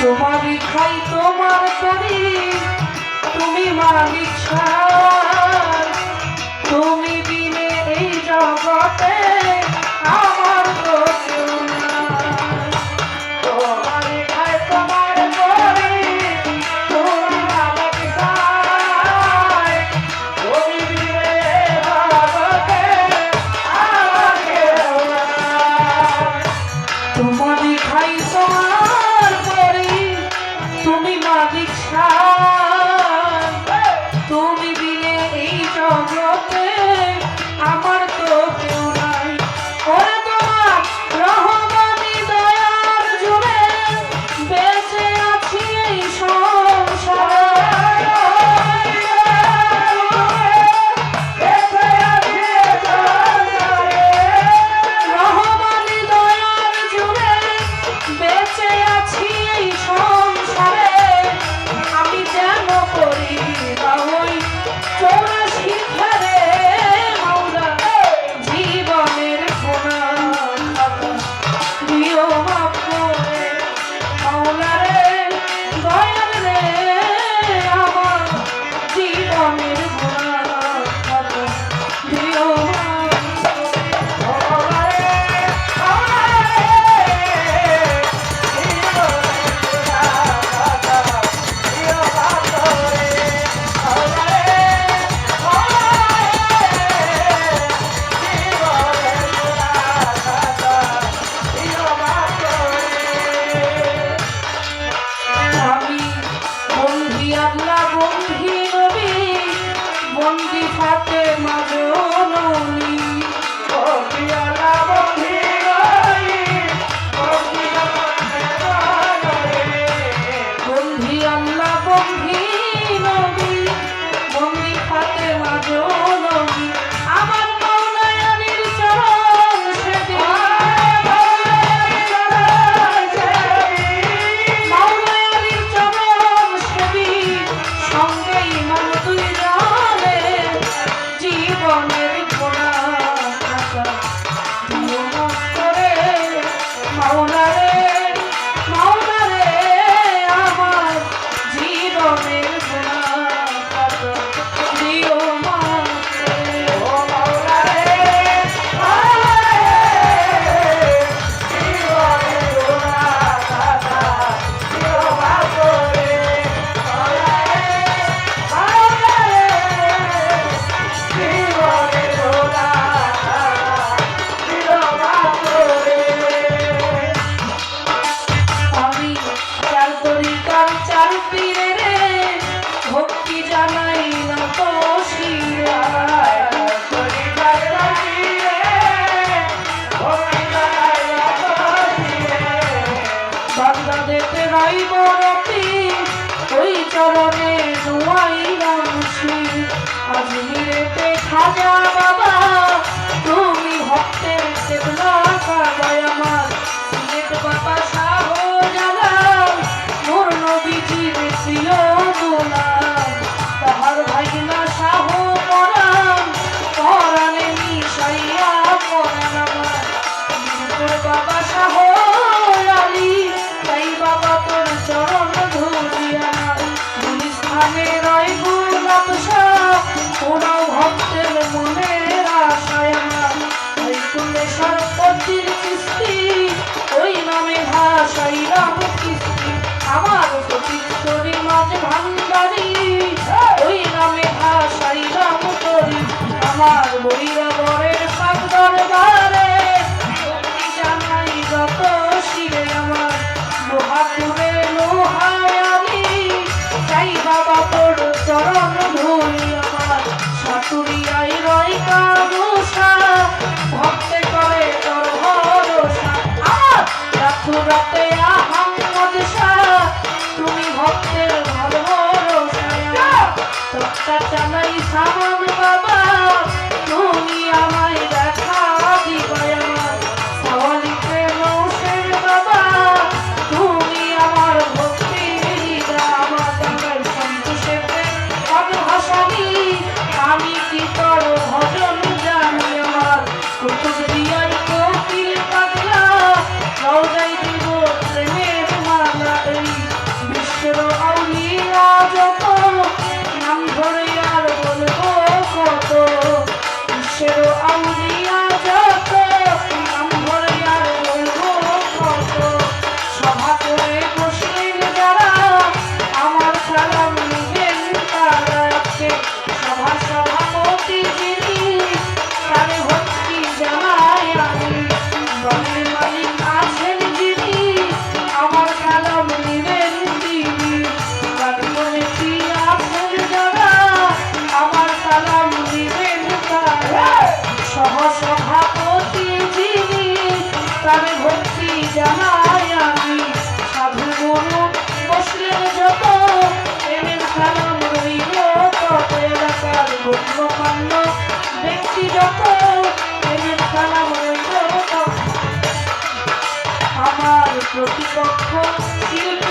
তোমারই খাই তোমার করি, তুমি মালিক ছাড়, তুমি বিনে এই জগতে আমার তো কেউ নাই। তোমারই খাই তোমার করি, তুমি মালিক ছাড়, তুমি বিনে এই জগতে আমার কেউ নাই। তোমারই খাই তোমার করি, তুমি মালিক ছাড়, তুমি বিনে এই জগতে আমার তো কেউ নাই। ওরে তোমার রহমানি দয়ার জুড়ে বেঁচে আছি এই সংসারে, রহমানি দয়ার জুড়ে বেঁচে আছি এই সংসারে। আমি যেন করি না ওই 84 ধারে মাওলা, জীবনের গুনাহ দিও মাফ করে মাওলা রে, দয়াল রে, আমার জীবনের গুনাহ দিও মাফ করে মাওলা আমি বন্ধি আল্লাহ বন্ধি নবী, বন্ধি ফাতেমা জননী, বন্ধি আল্লাহ বন্ধি নবী, বন্ধি ফাতেমা জননী, বন্ধি আল্লাহ বন্ধি নবী, বন্ধি ফাতেমা জননী। আমার মাওলায় আলীর চরণ সেবী, মাওলায় আলীর চরণ সেবী, সঙ্গে ইমাম দুইজনে, জীবনের গুনাহ দিও মাফ করে মাওলা রে, মাওলা রে, আমার জীবনের গুনাহ দিও মাফ করে ও মাওলা রে, মাওলা রে, জীবনের গুনাহ দিও মাফ করে মাওলা রে, মাওলা রে, জীবনের গুনাহ দিও মাফ করে। আমি চার তরিকার চার পীরে রে, ভক্তি জানাই না তো শিরে, তরিকার চার পীরে, ভক্তি জানাই না তো শিরে, বান্দা দেতে রইব রতি, ওই চরণে নুয়াইলাম শির। আজমিরেতে খাজা বাবা, তুমি ভক্তের কেবলা কাবায় আমার, সিলেট বাবা শাহ জালাল, নূর নবীজির প্রিয় গোলাম, তাহার ভাগিনা শাহ পরাণ, পরাণে মিশাইয়া পরাণ আমার, মিরপুর বাবা শাহ আলী, তাই বাবা তোর চরণ ধরি আমার, গুলিস্তানে রয় গোলাপ শাহ, ওরাও ভক্তের মনের আশায় আমার, ওই কুলেশ্বর পতির কিস্তি, ওই নামে ভাসাইলাম কিস্তি, আমার সতীশ্বরী মাঝ ভান্ডারী, ওই নামে ভাসাইলাম তরি, আমার বৈরাবরের পাক দরবারে, ভক্তি জানাই যত শিরে আমার, লোহাপুরে লোহায় আমি, চাই বাবা তোর চরণ ধরি আমার, সাতুরিয়ায় রয় কানুষা, ভক্তে করে তোর ভরসা আমার, রাতে আহম্মদ শাহ, তুমি ভক্তের ভরসা, তোরটা চালাই সামান বাবা, তুমি আমায় দেখা দিবাই আমার, সওয়ালিতে নৌশের বাবা, তুমি আমার ভক্তির আমার, সন্তোষেতে অনহাসানি, আমি কি তোর ভজন জানি আমার, কুতুব দিয়াই কোকিল পাগলা, রওজাই দিব প্রেম প্রতিপক্ষ শিল্পী